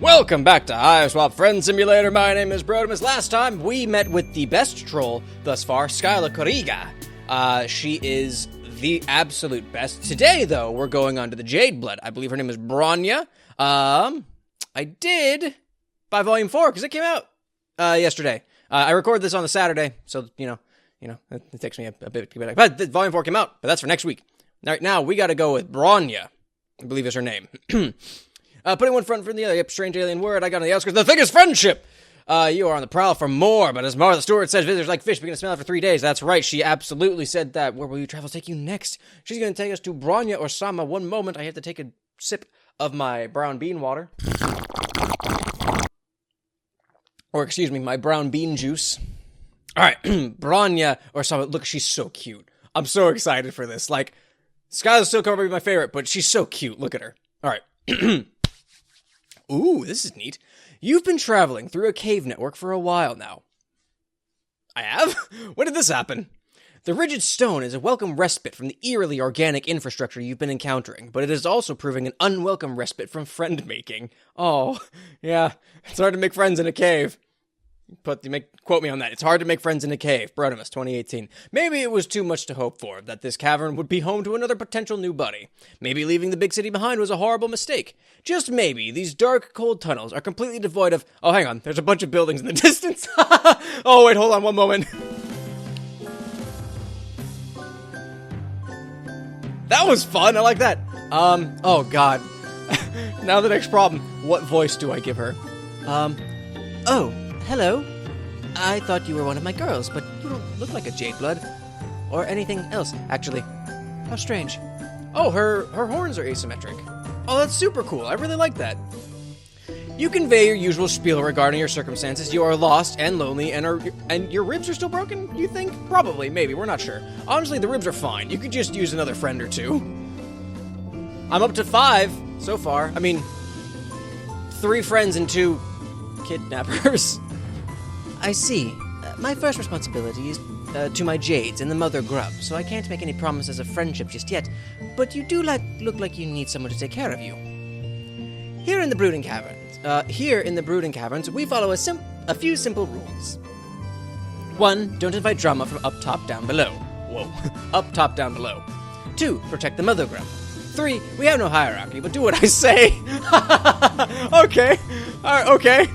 Welcome back to Hiveswap Friendsim Simulator. My name is Brodymus. Last time, we met with the best troll thus far, Skyla Koriga. She is the absolute best. Today, though, we're going on to the Jade Blood. I believe her name is Branya. I did buy Volume 4, because it came out yesterday. I recorded this on the Saturday, so, you know, it takes me a bit to get back. But Volume 4 came out, but that's for next week. Right now, we gotta go with Branya. I believe is her name. Putting one front from the other. Yep, strange alien word. I got on the outskirts. The thing is friendship. You are on the prowl for more, but as Martha Stewart says, visitors like fish begin to smell it for 3 days. That's right. She absolutely said that. Where will your travels take you next? She's going to take us to Branya or Sama. One moment. I have to take a sip of my brown bean water. Or, excuse me, my brown bean juice. All right. Branya or Sama. Look, she's so cute. I'm so excited for this. Like, Skyla's still probably my favorite, but she's so cute. Look at her. All right. Ooh, this is neat. You've been traveling through a cave network for a while now. I have? When did this happen? The rigid stone is a welcome respite from the eerily organic infrastructure you've been encountering, but it is also proving an unwelcome respite from friend-making. Oh, yeah, it's hard to make friends in a cave. Quote me on that. It's hard to make friends in a cave. Brodymus, 2018. Maybe it was too much to hope for, that this cavern would be home to another potential new buddy. Maybe leaving the big city behind was a horrible mistake. Just maybe, these dark, cold tunnels are completely devoid of... Oh, hang on. There's a bunch of buildings in the distance. Oh, wait, hold on one moment. That was fun. I like that. Oh, God. Now the next problem. What voice do I give her? Oh... Hello. I thought you were one of my girls, but you don't look like a Jade Blood. Or anything else, actually. How strange. Oh, her horns are asymmetric. Oh, that's super cool. I really like that. You convey your usual spiel regarding your circumstances. You are lost and lonely, and your ribs are still broken, you think? Probably, maybe, we're not sure. Honestly, the ribs are fine. You could just use another friend or two. I'm up to 5 so far. I mean, 3 friends and 2 kidnappers. I see. My first responsibility is to my jades and the mother grub, so I can't make any promises of friendship just yet, but you do look like you need someone to take care of you. Here in the brooding caverns, we follow a few simple rules. 1. Don't invite drama from up, top, down, below. Whoa. Up, top, down, below. 2. Protect the mother grub. 3. We have no hierarchy, but do what I say. Okay. Alright, okay.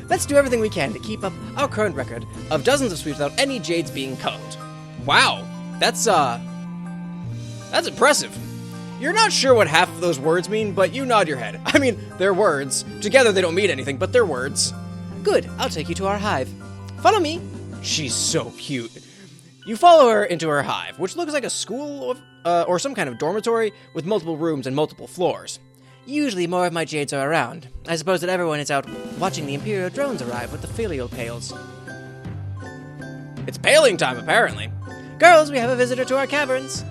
Let's do everything we can to keep up our current record of dozens of sweeps without any jades being culled. Wow, that's impressive. You're not sure what half of those words mean, but you nod your head. I mean, they're words. Together they don't mean anything, but they're words. Good, I'll take you to our hive. Follow me. She's so cute. You follow her into her hive, which looks like a school or some kind of dormitory with multiple rooms and multiple floors. Usually more of my jades are around. I suppose that everyone is out watching the Imperial drones arrive with the filial pails. It's paling time, apparently. Girls, we have a visitor to our caverns.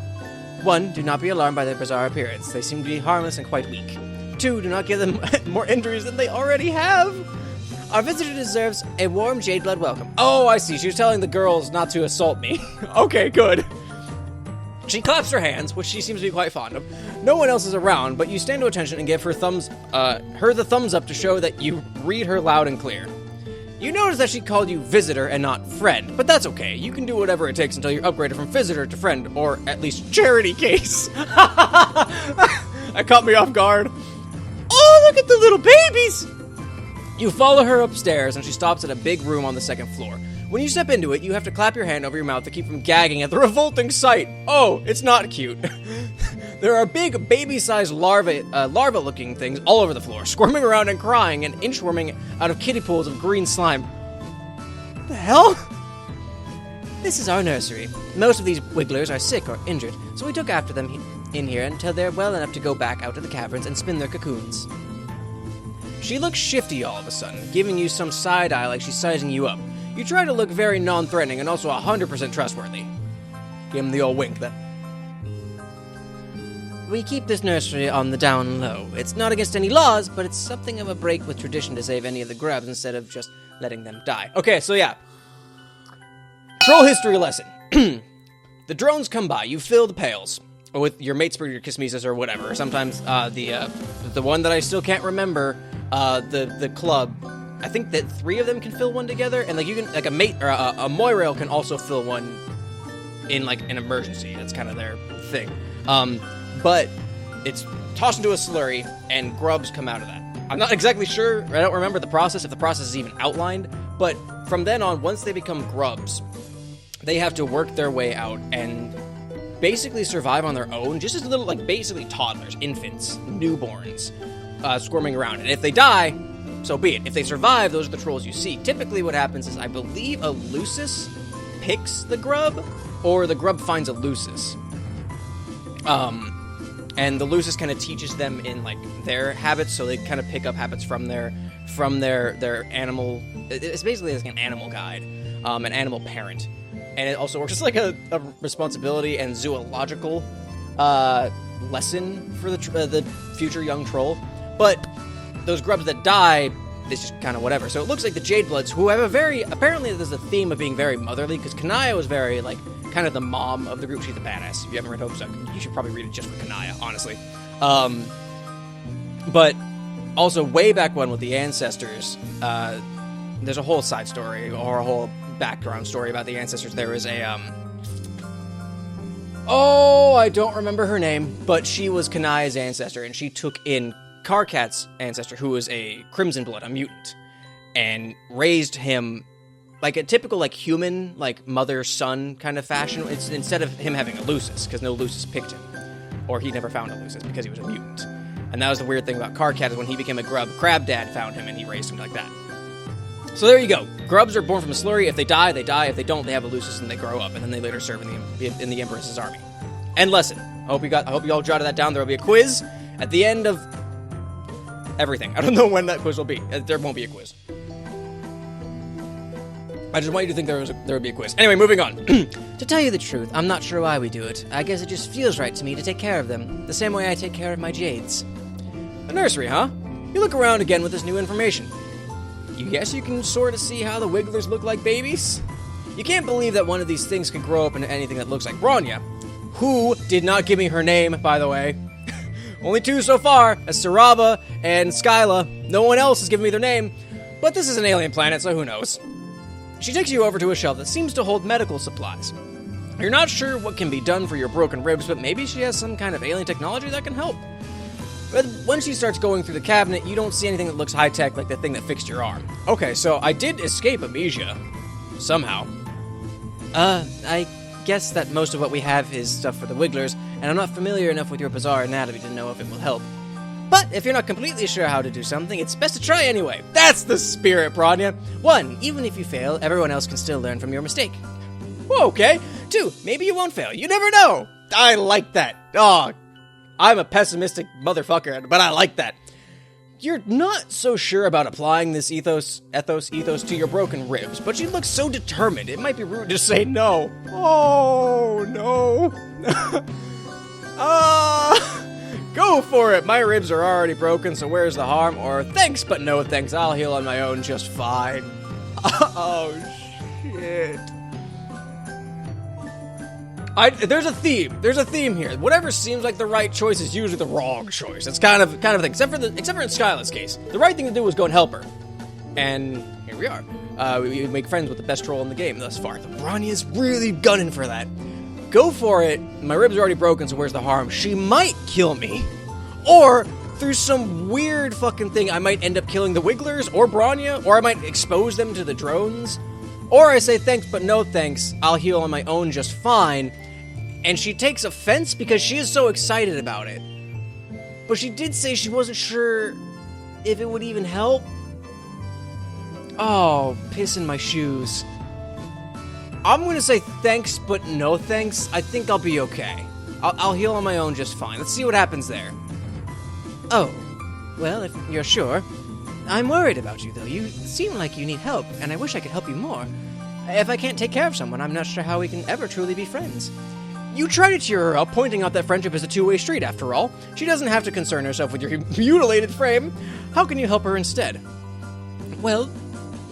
1. Do not be alarmed by their bizarre appearance. They seem to be harmless and quite weak. 2. Do not give them more injuries than they already have. Our visitor deserves a warm jade blood welcome. Oh, I see. She was telling the girls not to assault me. Okay, good. She claps her hands, which she seems to be quite fond of. No one else is around, but you stand to attention and give her the thumbs up to show that you read her loud and clear. You notice that she called you visitor and not friend, but that's okay. You can do whatever it takes until you're upgraded from visitor to friend, or at least charity case. That caught me off guard. Oh, look at the little babies! You follow her upstairs, and she stops at a big room on the 2nd floor. When you step into it, you have to clap your hand over your mouth to keep from gagging at the revolting sight. Oh, it's not cute. There are big, baby-sized larva-looking things all over the floor, squirming around and crying and inchworming out of kiddie pools of green slime. What the hell? This is our nursery. Most of these wigglers are sick or injured, so we took after them in here until they're well enough to go back out to the caverns and spin their cocoons. She looks shifty all of a sudden, giving you some side-eye like she's sizing you up. You try to look very non-threatening and also 100% trustworthy. Give him the old wink, We keep this nursery on the down low. It's not against any laws, but it's something of a break with tradition to save any of the grubs instead of just letting them die. Okay, so yeah. Troll history lesson. The drones come by, you fill the pails. Or with your mates for your kismeses or whatever. Sometimes the one that I still can't remember the club, I think that 3 of them can fill one together, and like you can like a mate or a moirail can also fill one in like an emergency. That's kind of their thing. But it's tossed into a slurry, and grubs come out of that. I'm not exactly sure. I don't remember the process, if the process is even outlined. But from then on, once they become grubs, they have to work their way out and basically survive on their own, just as little, like, basically toddlers, infants, newborns, squirming around. And if they die, so be it. If they survive, those are the trolls you see. Typically what happens is, I believe a Lusus picks the grub, or the grub finds a Lusus. And the Lusus kind of teaches them in, like, their habits, so they kind of pick up habits from their animal. It's basically like an animal guide, an animal parent. And it also works as like a responsibility and zoological lesson for the future young troll. But those grubs that die, it's just kind of whatever. So it looks like the Jadebloods, who have apparently there's a theme of being very motherly, because Kanaya was very, like, kind of the mom of the group. She's the badass. If you haven't read Hopesuck, you should probably read it just for Kanaya, honestly. But also, way back when with the ancestors, there's a whole side story, or a whole background story about the ancestors. There was a, I don't remember her name, but she was Kanaya's ancestor, and she took in Karkat's ancestor, who was a Crimson Blood, a mutant, and raised him like a typical, like, human, like, mother-son kind of fashion. It's instead of him having a Lusus, because no Lusus picked him. Or he never found a Lusus, because he was a mutant. And that was the weird thing about Karkat, is when he became a grub, Crab Dad found him, and he raised him like that. So there you go. Grubs are born from a slurry. If they die, they die. If they don't, they have a Lusus, and they grow up, and then they later serve in the Empress's army. End lesson. I hope you all jotted that down. There will be a quiz at the end of everything. I don't know when that quiz will be. There won't be a quiz. I just want you to think there would be a quiz. Anyway, moving on. To tell you the truth, I'm not sure why we do it. I guess it just feels right to me to take care of them, the same way I take care of my jades. A nursery, huh? You look around again with this new information. You guess you can sort of see how the wigglers look like babies? You can't believe that one of these things could grow up into anything that looks like Branya, who did not give me her name, by the way. Only 2 so far, as Saraba and Skyla. No one else has given me their name, but this is an alien planet, so who knows. She takes you over to a shelf that seems to hold medical supplies. You're not sure what can be done for your broken ribs, but maybe she has some kind of alien technology that can help. But when she starts going through the cabinet, you don't see anything that looks high-tech like the thing that fixed your arm. Okay, so I did escape amnesia. Somehow. I guess that most of what we have is stuff for the wigglers, and I'm not familiar enough with your bizarre anatomy to know if it will help. But if you're not completely sure how to do something, it's best to try anyway. That's the spirit, Branya. 1, even if you fail, everyone else can still learn from your mistake. Okay. 2, maybe you won't fail. You never know. I like that. Oh, I'm a pessimistic motherfucker, but I like that. You're not so sure about applying this ethos to your broken ribs, but you look so determined, it might be rude to say no. Oh, no. Go for it. My ribs are already broken, so where's the harm? Or thanks, but no thanks. I'll heal on my own just fine. Oh, shit. There's a theme. There's a theme here. Whatever seems like the right choice is usually the wrong choice. It's kind of thing. Except for in Skyla's case, the right thing to do was go and help her. And here we are. We make friends with the best troll in the game thus far. The Bronya's really gunning for that. Go for it. My ribs are already broken, so where's the harm? She might kill me. Or, through some weird fucking thing, I might end up killing the wigglers or Branya, or I might expose them to the drones. Or I say thanks, but no thanks. I'll heal on my own just fine. And she takes offense because she is so excited about it. But she did say she wasn't sure if it would even help. Oh, piss in my shoes. I'm gonna say thanks, but no thanks. I think I'll be okay. I'll heal on my own just fine. Let's see what happens there. Oh, well, if you're sure. I'm worried about you, though. You seem like you need help, and I wish I could help you more. If I can't take care of someone, I'm not sure how we can ever truly be friends. You try to cheer her up, pointing out that friendship is a two-way street, after all. She doesn't have to concern herself with your mutilated frame. How can you help her instead? Well,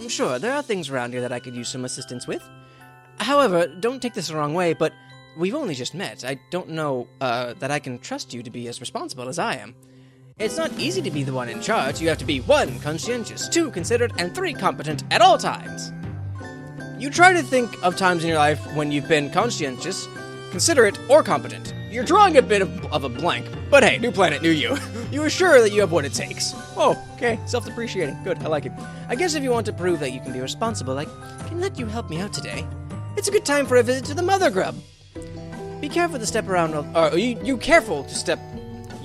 sure, there are things around here that I could use some assistance with. However, don't take this the wrong way, but we've only just met. I don't know that I can trust you to be as responsible as I am. It's not easy to be the one in charge. You have to be 1, conscientious, 2, considerate, and 3, competent at all times. You try to think of times in your life when you've been conscientious, considerate, or competent. You're drawing a bit of a blank, but hey, new planet, new you. You are sure that you have what it takes. Oh, okay, self-depreciating. Good, I like it. I guess if you want to prove that you can be responsible, I can let you help me out today. It's a good time for a visit to the mother grub. Be careful to step around,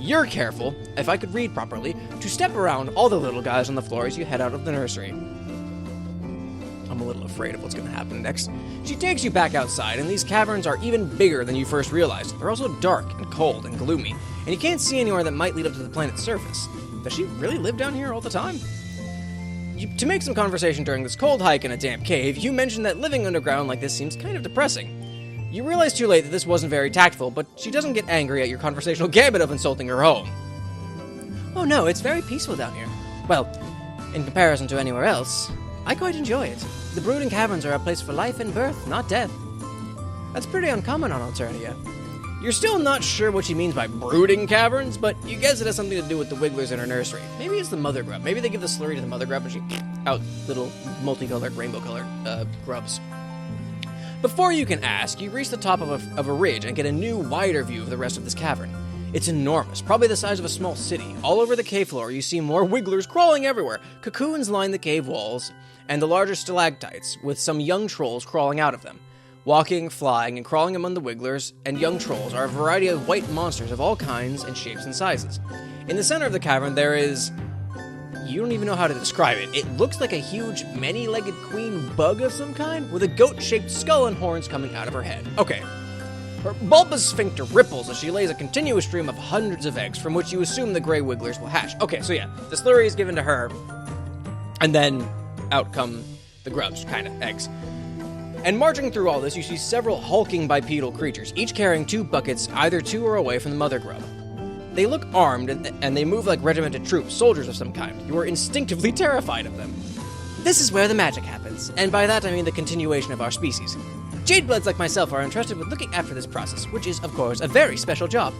You're careful, if I could read properly, to step around all the little guys on the floor as you head out of the nursery. I'm a little afraid of what's going to happen next. She takes you back outside, and these caverns are even bigger than you first realized. They're also dark and cold and gloomy, and you can't see anywhere that might lead up to the planet's surface. Does she really live down here all the time? To make some conversation during this cold hike in a damp cave, you mention that living underground like this seems kind of depressing. You realize too late that this wasn't very tactful, but she doesn't get angry at your conversational gambit of insulting her home. Oh no, it's very peaceful down here. Well, in comparison to anywhere else, I quite enjoy it. The brooding caverns are a place for life and birth, not death. That's pretty uncommon on Alternia. You're still not sure what she means by brooding caverns, but you guess it has something to do with the wigglers in her nursery. Maybe it's the mother grub. Maybe they give the slurry to the mother grub and she out little multicolored, rainbow-colored grubs. Before you can ask, you reach the top of a ridge and get a new, wider view of the rest of this cavern. It's enormous, probably the size of a small city. All over the cave floor, you see more wigglers crawling everywhere. Cocoons line the cave walls and the larger stalactites, with some young trolls crawling out of them. Walking, flying, and crawling among the wigglers and young trolls are a variety of white monsters of all kinds and shapes and sizes. In the center of the cavern, there is... You don't even know how to describe it. It looks like a huge, many-legged queen bug of some kind, with a goat-shaped skull and horns coming out of her head. Okay. Her bulbous sphincter ripples as she lays a continuous stream of hundreds of eggs, from which you assume the gray wigglers will hatch. Okay, so yeah, the slurry is given to her, and then out come the grubs, kind of, eggs. And marching through all this, you see several hulking bipedal creatures, each carrying 2 buckets, either to or away from the mother grub. They look armed, and they move like regimented troops, soldiers of some kind. You are instinctively terrified of them. This is where the magic happens, and by that I mean the continuation of our species. Jadebloods like myself are entrusted with looking after this process, which is, of course, a very special job.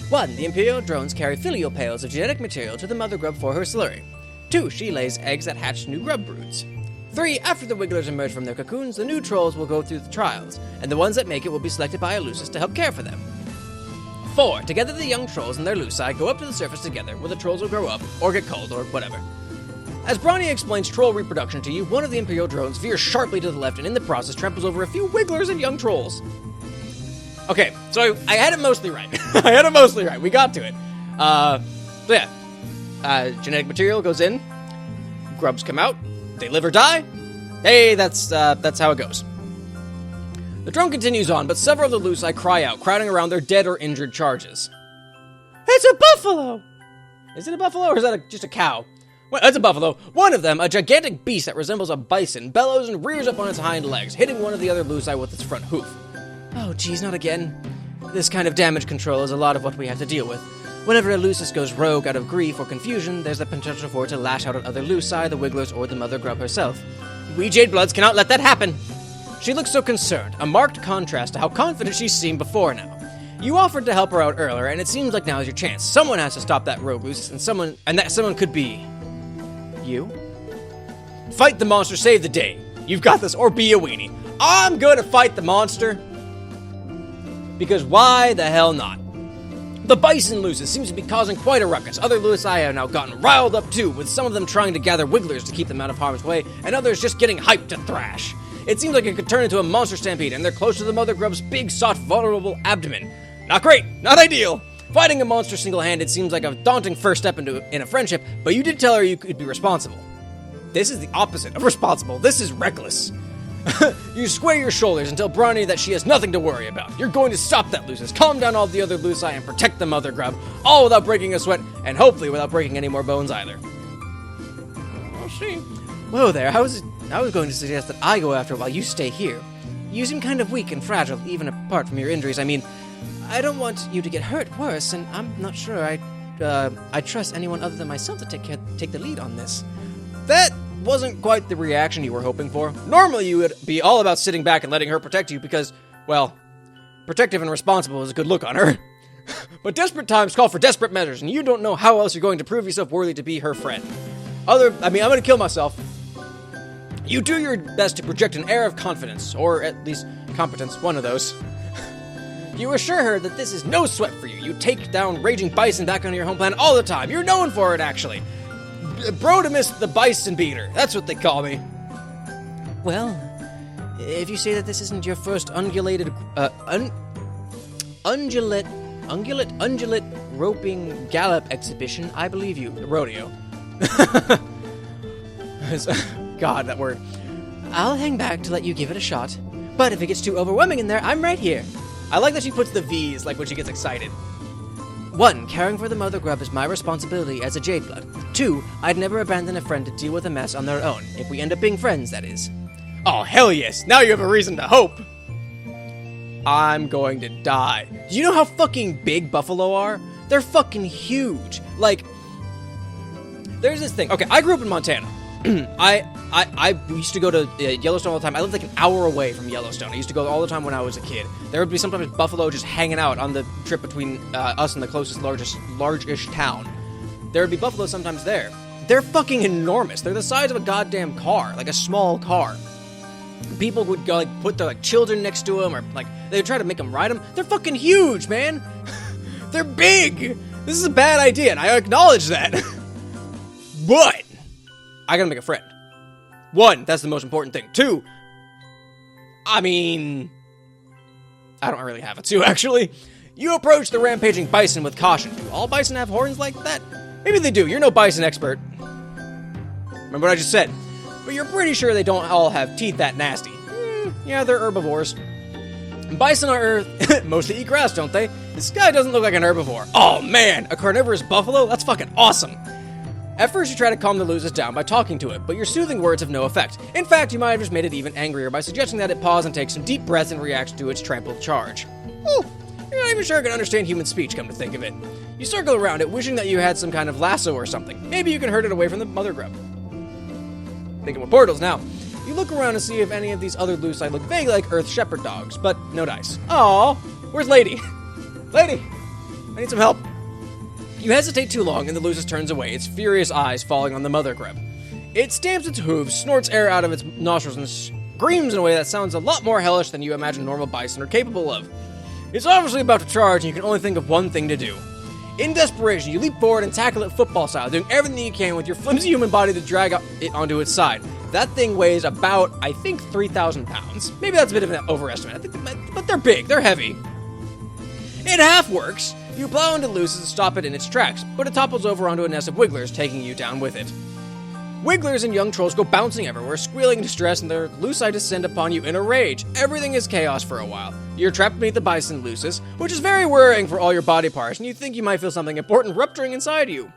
1. The Imperial drones carry filial pails of genetic material to the mother grub for her slurry. 2. She lays eggs that hatch new grub broods. 3. After the wigglers emerge from their cocoons, the new trolls will go through the trials, and the ones that make it will be selected by a Lusus to help care for them. 4. Together the young trolls and their Luci go up to the surface together, where the trolls will grow up, or get cold, or whatever. As Branya explains troll reproduction to you, one of the Imperial drones veers sharply to the left and in the process tramples over a few wigglers and young trolls. Okay, so I had it mostly right. We got to it. So yeah. Genetic material goes in, grubs come out, they live or die. Hey, that's how it goes. The drone continues on, but several of the Luci cry out, crowding around their dead or injured charges. It's a buffalo! Is it a buffalo, or is that just a cow? Well, it's a buffalo. One of them, a gigantic beast that resembles a bison, bellows and rears up on its hind legs, hitting one of the other Luci with its front hoof. Oh, geez, not again. This kind of damage control is a lot of what we have to deal with. Whenever a Lusus goes rogue out of grief or confusion, there's the potential for it to lash out at other Luci, the wigglers, or the mother grub herself. We Jadebloods cannot let that happen. She looks so concerned, a marked contrast to how confident she's seemed before now. You offered to help her out earlier, and it seems like now is your chance. Someone has to stop that rogue Lusus, and that someone could be... you? Fight the monster, save the day. You've got this, or be a weenie. I'm gonna fight the monster. Because why the hell not? The bison Lusus seems to be causing quite a ruckus. Other Luci have now gotten riled up too, with some of them trying to gather wigglers to keep them out of harm's way, and others just getting hyped to thrash. It seems like it could turn into a monster stampede, and they're close to the mother grub's big, soft, vulnerable abdomen. Not great, not ideal. Fighting a monster single-handed seems like a daunting first step in a friendship, but you did tell her you could be responsible. This is the opposite of responsible. This is reckless. You square your shoulders and tell Branya that she has nothing to worry about. You're going to stop that Lusus, calm down all the other Luci, and protect the mother grub, all without breaking a sweat, and hopefully without breaking any more bones either. We'll see. Whoa there, I was going to suggest that I go after her while you stay here. You seem kind of weak and fragile, even apart from your injuries. I mean, I don't want you to get hurt worse, and I'm not sure I trust anyone other than myself to take the lead on this. That wasn't quite the reaction you were hoping for. Normally you would be all about sitting back and letting her protect you because, well, protective and responsible is a good look on her. But desperate times call for desperate measures, and you don't know how else you're going to prove yourself worthy to be her friend. I'm gonna kill myself. You do your best to project an air of confidence, or at least competence, one of those. You assure her that this is no sweat for you. You take down raging bison back on your home planet all the time. You're known for it, actually. Brotimus the Bison Beater. That's what they call me. Well, if you say that this isn't your first ungulate roping gallop exhibition, I believe you. Rodeo. God, that word. I'll hang back to let you give it a shot. But if it gets too overwhelming in there, I'm right here. I like that she puts the V's, like when she gets excited. 1. Caring for the mother grub is my responsibility as a Jadeblood. 2. I'd never abandon a friend to deal with a mess on their own. If we end up being friends, that is. Oh, hell yes. Now you have a reason to hope. I'm going to die. Do you know how fucking big buffalo are? They're fucking huge. Like, there's this thing. Okay, I grew up in Montana. I used to go to Yellowstone all the time. I lived like an hour away from Yellowstone. I used to go all the time when I was a kid. There would be sometimes buffalo just hanging out on the trip between us and the closest large-ish town. There would be buffalo sometimes there. They're fucking enormous. They're the size of a goddamn car, like a small car. People would go, like, put their like children next to them, or like they would try to make them ride them. They're fucking huge, man. They're big. This is a bad idea, and I acknowledge that. But I gotta make a friend. 1, that's the most important thing. 2, I mean, I don't really have a 2, actually. You approach the rampaging bison with caution. Do all bison have horns like that? Maybe they do. You're no bison expert. Remember what I just said. But you're pretty sure they don't all have teeth that nasty. Yeah, they're herbivores. Bison on Earth mostly eat grass, don't they? This guy doesn't look like an herbivore. Oh man, a carnivorous buffalo? That's fucking awesome. At first, you try to calm the Lusus down by talking to it, but your soothing words have no effect. In fact, you might have just made it even angrier by suggesting that it pause and take some deep breaths in reaction to its trampled charge. You're not even sure it can understand human speech, come to think of it. You circle around it, wishing that you had some kind of lasso or something. Maybe you can herd it away from the mother grub. Thinking with portals now. You look around to see if any of these other Luci look vaguely like Earth shepherd dogs, but no dice. Aww, where's Lady? Lady, I need some help. You hesitate too long, and the Lusus turns away, its furious eyes falling on the mother grub. It stamps its hooves, snorts air out of its nostrils, and screams in a way that sounds a lot more hellish than you imagine normal bison are capable of. It's obviously about to charge, and you can only think of one thing to do. In desperation, you leap forward and tackle it football style, doing everything you can with your flimsy human body to drag it onto its side. That thing weighs about, I think, 3,000 pounds. Maybe that's a bit of an overestimate, but they're big, they're heavy. It half works. You plow into Lusus and stop it in its tracks, but it topples over onto a nest of wigglers, taking you down with it. Wigglers and young trolls go bouncing everywhere, squealing in distress, and their Luci descend upon you in a rage. Everything is chaos for a while. You're trapped beneath the bison Lusus, which is very worrying for all your body parts, and you think you might feel something important rupturing inside you.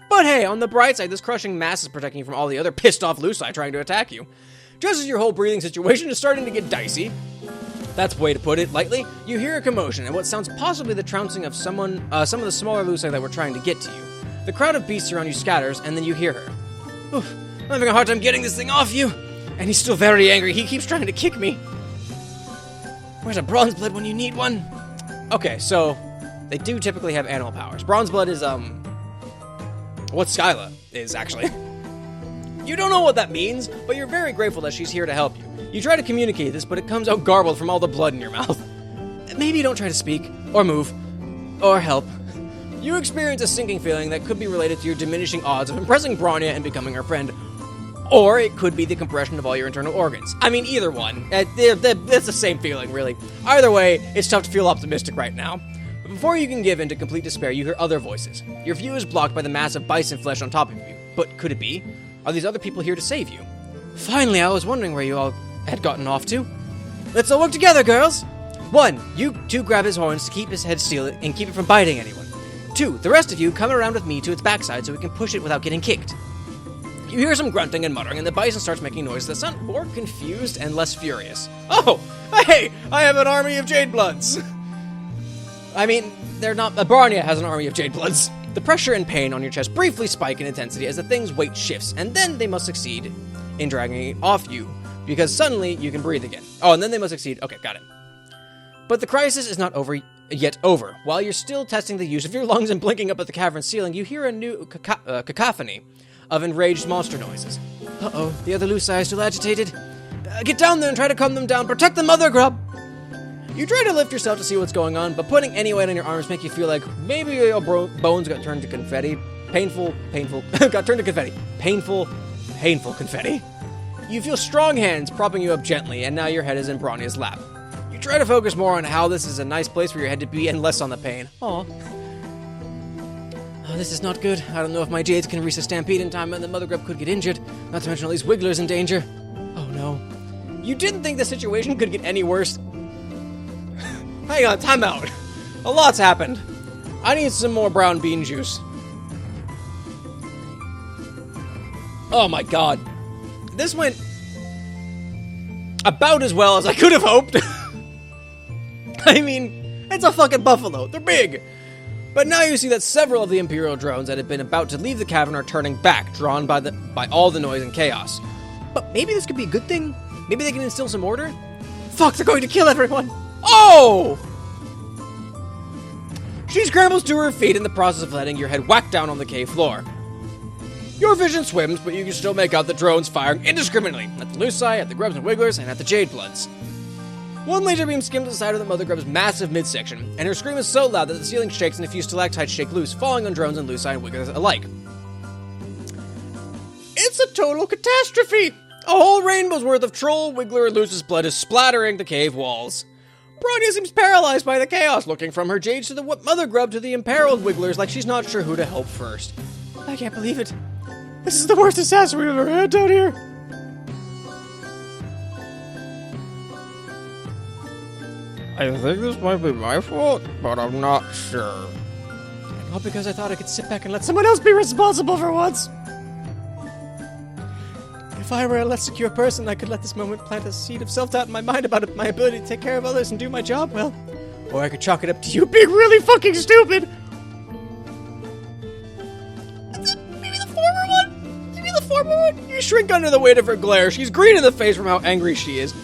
But hey, on the bright side, this crushing mass is protecting you from all the other pissed-off Luci trying to attack you. Just as your whole breathing situation is starting to get dicey, that's the way to put it, lightly, you hear a commotion and what sounds possibly the trouncing of some of the smaller Luci that were trying to get to you. The crowd of beasts around you scatters, and then you hear her. Oof, I'm having a hard time getting this thing off you. And he's still very angry. He keeps trying to kick me. Where's a bronze blood when you need one? Okay, so they do typically have animal powers. Bronze blood is, what Skyla is, actually. You don't know what that means, but you're very grateful that she's here to help you. You try to communicate this, but it comes out garbled from all the blood in your mouth. Maybe you don't try to speak, or move, or help. You experience a sinking feeling that could be related to your diminishing odds of impressing Branya and becoming her friend. Or it could be the compression of all your internal organs. I mean, either one. It's the same feeling, really. Either way, it's tough to feel optimistic right now. But before you can give in to complete despair, you hear other voices. Your view is blocked by the mass of bison flesh on top of you. But could it be? Are these other people here to save you? Finally, I was wondering where you all had gotten off to. Let's all work together, girls! 1. You 2 grab his horns to keep his head still and keep it from biting anyone. 2. The rest of you come around with me to its backside so we can push it without getting kicked. You hear some grunting and muttering, and the bison starts making noises that sound more confused and less furious. Oh, hey, I have an army of Jadebloods! I mean, they're not... Branya has an army of Jadebloods. The pressure and pain on your chest briefly spike in intensity as the thing's weight shifts, and then they must succeed in dragging it off you, because suddenly you can breathe again. Oh, and then they must succeed... Okay, got it. But the crisis is not over yet over. While you're still testing the use of your lungs and blinking up at the cavern ceiling, you hear a new cacophony of enraged monster noises. Uh-oh, the other Lusus are still agitated. Get down there and try to calm them down. Protect the mother grub! You try to lift yourself to see what's going on, but putting any weight on your arms make you feel like maybe your bones got turned to confetti. Painful, got turned to confetti. Painful confetti. You feel strong hands propping you up gently, and now your head is in Bronya's lap. You try to focus more on how this is a nice place for your head to be and less on the pain. Aw. Oh, this is not good. I don't know if my jades can reach the stampede in time, and the mother grub could get injured, not to mention all these wigglers in danger. Oh no. You didn't think the situation could get any worse? Hang on, time out. A lot's happened. I need some more brown bean juice. Oh my god. This went about as well as I could have hoped. I mean, it's a fucking buffalo. They're big. But now you see that several of the Imperial drones that had been about to leave the cavern are turning back, drawn by all the noise and chaos. But maybe this could be a good thing? Maybe they can instill some order? Fuck, they're going to kill everyone! Oh! She scrambles to her feet in the process of letting your head whack down on the cave floor. Your vision swims, but you can still make out the drones firing indiscriminately at the Lusus, at the grubs and wigglers, and at the jade bloods. One laser beam skims the side of the mother grub's massive midsection, and her scream is so loud that the ceiling shakes and a few stalactites shake loose, falling on drones and Lusus and wigglers alike. It's a total catastrophe! A whole rainbow's worth of troll, wiggler, and Lusus blood is splattering the cave walls. Bronya seems paralyzed by the chaos, looking from her jades to the mother grub to the imperiled wigglers like she's not sure who to help first. I can't believe it. This is the worst disaster we've ever had down here. I think this might be my fault, but I'm not sure. Not because I thought I could sit back and let someone else be responsible for once. If I were a less secure person, I could let this moment plant a seed of self-doubt in my mind about my ability to take care of others and do my job well. Or I could chalk it up to you being really fucking stupid. Maybe the former one? Maybe the former one? You shrink under the weight of her glare. She's green in the face from how angry she is.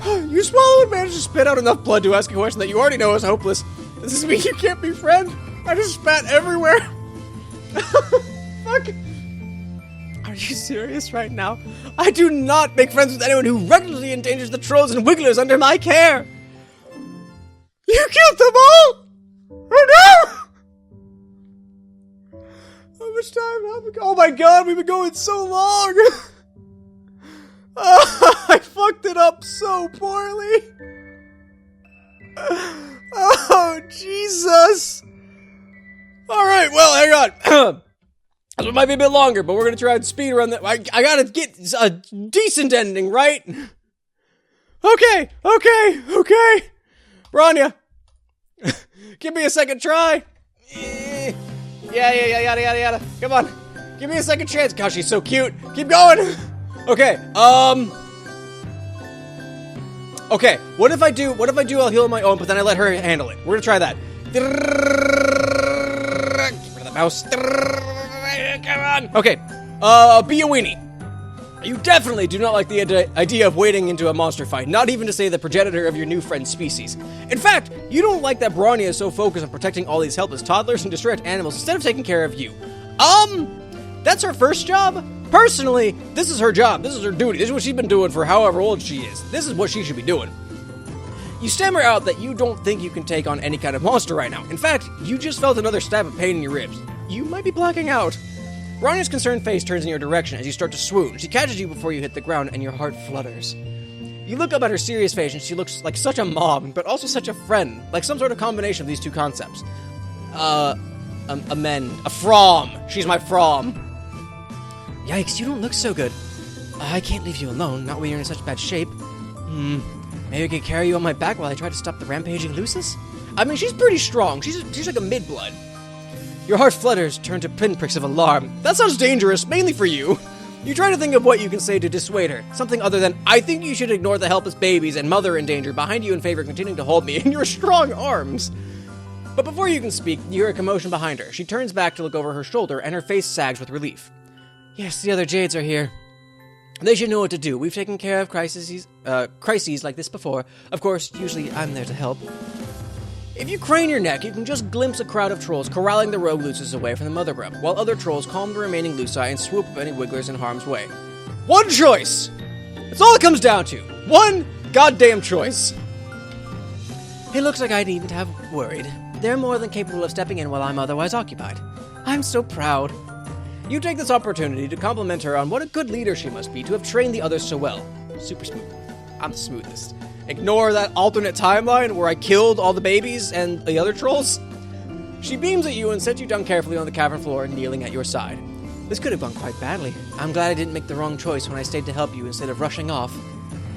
You swallow and manage to spit out enough blood to ask a question that you already know is hopeless. Does this mean you can't be friends? I just spat everywhere. Fuck. Are you serious right now? I do not make friends with anyone who recklessly endangers the trolls and wigglers under my care. You killed them all? Oh no! How much time have we got? Oh my god, we've been going so long! I fucked it up so poorly! Oh, Jesus! Alright, well, hang on. This one might be a bit longer, but we're gonna try and speed run that. I gotta get a decent ending, right? Okay. Branya, give me a second try. Yada. Come on, give me a second chance. Gosh, she's so cute. Keep going. Okay, okay, what if I do I'll heal on my own, but then I let her handle it. We're gonna try that. Get rid of the mouse. Come on. Okay, be a weenie. You definitely do not like the idea of wading into a monster fight, not even to say the progenitor of your new friend's species. In fact, you don't like that Branya is so focused on protecting all these helpless toddlers and distressed animals instead of taking care of you. That's her first job? Personally, this is her job. This is her duty. This is what she's been doing for however old she is. This is what she should be doing. You stammer out that you don't think you can take on any kind of monster right now. In fact, you just felt another stab of pain in your ribs. You might be blacking out. Bronya's concerned face turns in your direction as you start to swoon. She catches you before you hit the ground and your heart flutters. You look up at her serious face and she looks like such a mom, but also such a friend. Like some sort of combination of these two concepts. A from. She's my from. Yikes, you don't look so good. I can't leave you alone, not when you're in such bad shape. Maybe I could carry you on my back while I try to stop the rampaging Lusus? I mean, she's pretty strong. She's like a mid-blood. Your heart flutters, turn to pinpricks of alarm. That sounds dangerous, mainly for you. You try to think of what you can say to dissuade her. Something other than, I think you should ignore the helpless babies and mother in danger behind you in favor of continuing to hold me in your strong arms. But before you can speak, you hear a commotion behind her. She turns back to look over her shoulder, and her face sags with relief. Yes, the other Jades are here. They should know what to do. We've taken care of crises like this before. Of course, usually I'm there to help. If you crane your neck, you can just glimpse a crowd of trolls corralling the rogue Lusus away from the mother grub, while other trolls calm the remaining Luci and swoop up any wigglers in harm's way. One choice! That's all it comes down to. One goddamn choice. It looks like I needn't have worried. They're more than capable of stepping in while I'm otherwise occupied. I'm so proud. You take this opportunity to compliment her on what a good leader she must be to have trained the others so well. Super smooth. I'm the smoothest. Ignore that alternate timeline where I killed all the babies and the other trolls. She beams at you and sets you down carefully on the cavern floor, kneeling at your side. This could have gone quite badly. I'm glad I didn't make the wrong choice when I stayed to help you instead of rushing off.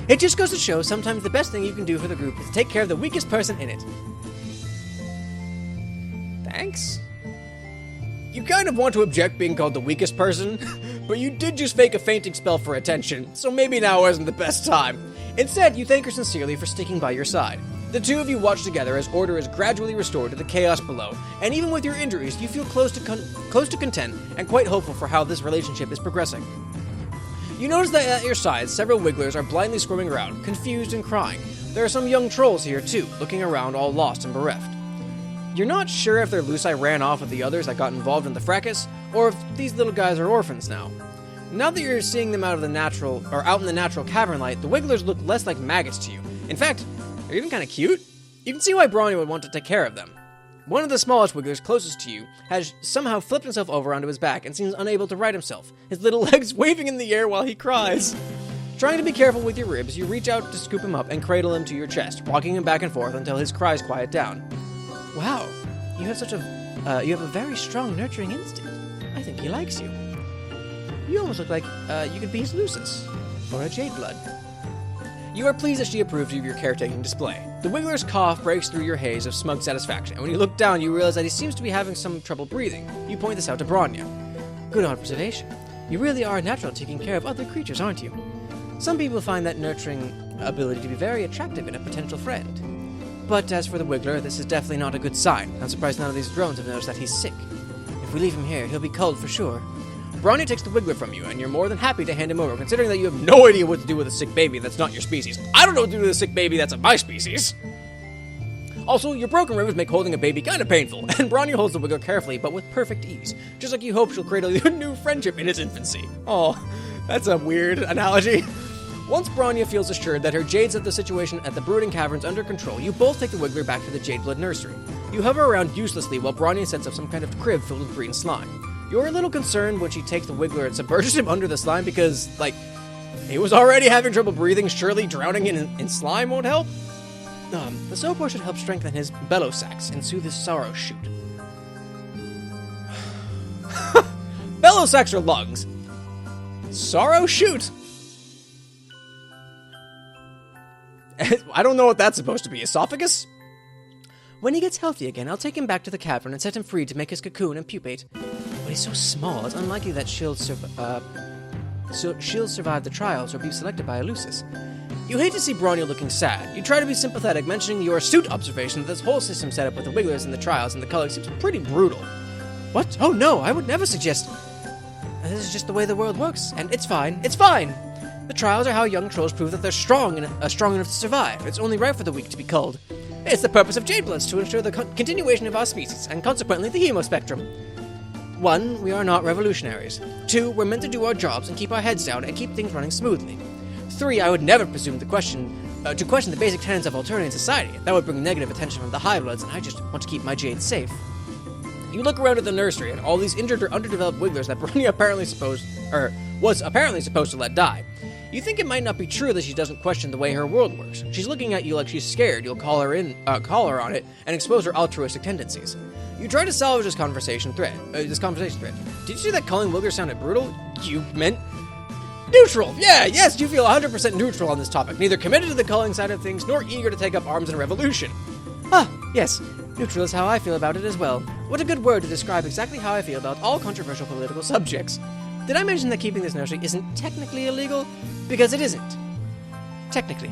It just goes to show sometimes the best thing you can do for the group is to take care of the weakest person in it. Thanks? You kind of want to object being called the weakest person, but you did just fake a fainting spell for attention, so maybe now isn't the best time. Instead, you thank her sincerely for sticking by your side. The two of you watch together as order is gradually restored to the chaos below, and even with your injuries, you feel close to content and quite hopeful for how this relationship is progressing. You notice that at your side, several wigglers are blindly squirming around, confused and crying. There are some young trolls here too, looking around all lost and bereft. You're not sure if their Luci ran off with the others that got involved in the fracas, or if these little guys are orphans now. Now that you're seeing them out in the natural cavern light, the wigglers look less like maggots to you. In fact, they're even kind of cute. You can see why Branya would want to take care of them. One of the smallest wigglers closest to you has somehow flipped himself over onto his back and seems unable to right himself, his little legs waving in the air while he cries. Trying to be careful with your ribs, you reach out to scoop him up and cradle him to your chest, rocking him back and forth until his cries quiet down. Wow, you have a very strong nurturing instinct. I think he likes you. You almost look like you could be his Lusus, or a Jade Blood. You are pleased that she approved of your caretaking display. The wiggler's cough breaks through your haze of smug satisfaction, and when you look down, you realize that he seems to be having some trouble breathing. You point this out to Branya. Good observation. You really are natural at taking care of other creatures, aren't you? Some people find that nurturing ability to be very attractive in a potential friend. But as for the wiggler, this is definitely not a good sign. I'm surprised none of these drones have noticed that he's sick. If we leave him here, he'll be culled for sure. Branya takes the wiggler from you, and you're more than happy to hand him over, considering that you have no idea what to do with a sick baby that's not your species. I don't know what to do with a sick baby that's of my species. Also, your broken ribs make holding a baby kind of painful, and Branya holds the wiggler carefully, but with perfect ease, just like you hope she'll cradle your new friendship in its infancy. Oh, that's a weird analogy. Once Branya feels assured that her Jades have the situation at the brooding caverns under control, you both take the wiggler back to the Jade Blood nursery. You hover around uselessly while Branya sets up some kind of crib filled with green slime. You're a little concerned when she takes the wiggler and submerges him under the slime because, he was already having trouble breathing. Surely drowning in slime won't help? The soapware should help strengthen his bellow sacs and soothe his sorrow shoot. Bellow sacs are lungs. Sorrow shoot? I don't know what that's supposed to be. Esophagus? When he gets healthy again, I'll take him back to the cavern and set him free to make his cocoon and pupate. But he's so small, it's unlikely that she'll survive the trials or be selected by a Lusus. You hate to see Bronya looking sad. You try to be sympathetic, mentioning your astute observation that this whole system set up with the wigglers and the trials and the color seems pretty brutal. What? Oh no, I would never suggest... This is just the way the world works, and it's fine. It's fine! The trials are how young trolls prove that they're strong enough to survive. It's only right for the weak to be culled. It's the purpose of Jade Bloods to ensure the continuation of our species, and consequently the hemospectrum. 1, we are not revolutionaries. 2, we're meant to do our jobs and keep our heads down and keep things running smoothly. 3, I would never presume to question the basic tenets of Alternate society. That would bring negative attention from the High Bloods, and I just want to keep my Jades safe. You look around at the nursery and all these injured or underdeveloped wigglers that Branya was apparently supposed to let die. You think it might not be true that she doesn't question the way her world works. She's looking at you like she's scared you'll call her on it and expose her altruistic tendencies. You try to salvage this conversation thread. Did you see that calling wigglers sounded brutal? You meant neutral. Yes, you feel 100% neutral on this topic, neither committed to the culling side of things nor eager to take up arms in a revolution. Yes, neutral is how I feel about it as well. What a good word to describe exactly how I feel about all controversial political subjects. Did I mention that keeping this nursery isn't technically illegal? Because it isn't. Technically.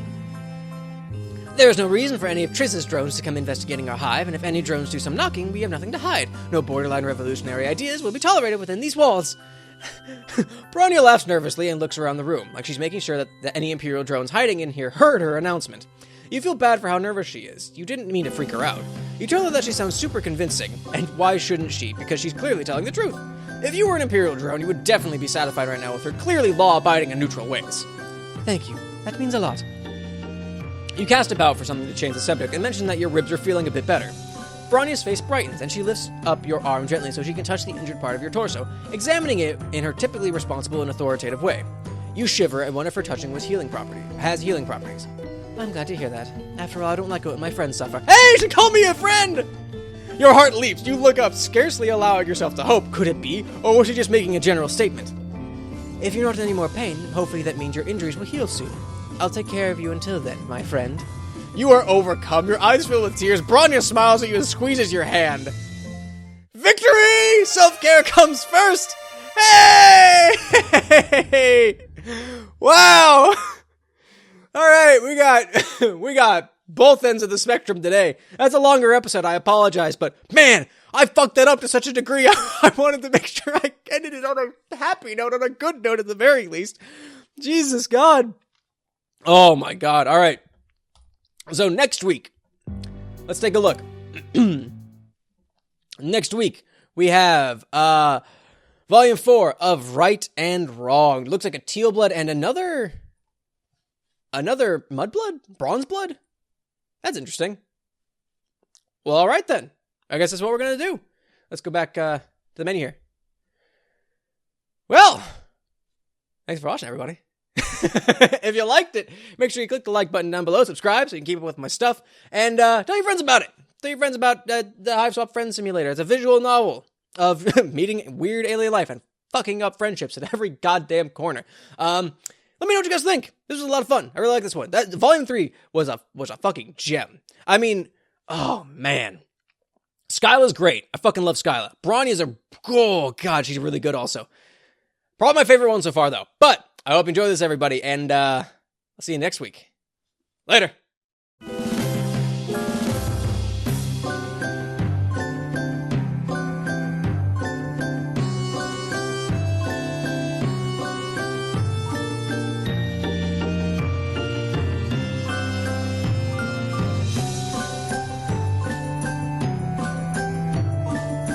There is no reason for any of Triss's drones to come investigating our hive, and if any drones do some knocking, we have nothing to hide. No borderline revolutionary ideas will be tolerated within these walls. Bronya laughs nervously and looks around the room, like she's making sure that any Imperial drones hiding in here heard her announcement. You feel bad for how nervous she is. You didn't mean to freak her out. You tell her that she sounds super convincing, and why shouldn't she? Because she's clearly telling the truth. If you were an Imperial drone, you would definitely be satisfied right now with her clearly law-abiding and neutral ways. Thank you. That means a lot. You cast about for something to change the subject and mention that your ribs are feeling a bit better. Bronya's face brightens, and she lifts up your arm gently so she can touch the injured part of your torso, examining it in her typically responsible and authoritative way. You shiver, and one of her touching has healing properties. I'm glad to hear that. After all, I don't like it when my friends suffer. Hey, she called me a friend! Your heart leaps. You look up, scarcely allowing yourself to hope. Could it be? Or was she just making a general statement? If you're not in any more pain, hopefully that means your injuries will heal soon. I'll take care of you until then, my friend. You are overcome. Your eyes fill with tears. Bronya smiles at you and squeezes your hand. Victory! Self-care comes first! Hey! Wow! Alright, we got both ends of the spectrum today. That's a longer episode, I apologize, but man, I fucked that up to such a degree. I wanted to make sure I ended it on a happy note, on a good note at the very least. Jesus God. Oh my God. Alright. So next week, let's take a look. Next week, we have Volume 4 of Right and Wrong. Looks like a teal blood and another mudblood? Bronze blood? That's interesting. Well, all right then. I guess that's what we're going to do. Let's go back to the menu here. Well, thanks for watching, everybody. If you liked it, make sure you click the like button down below, subscribe so you can keep up with my stuff, and tell your friends about it. Tell your friends about the Hiveswap Friend Simulator. It's a visual novel of meeting weird alien life and fucking up friendships at every goddamn corner. Let me know what you guys think. This was a lot of fun. I really like this one. Volume 3 was a fucking gem. I mean, oh man. Skyla's great. I fucking love Skyla. Bronya's oh god, she's really good also. Probably my favorite one so far though. But I hope you enjoy this, everybody, and I'll see you next week. Later.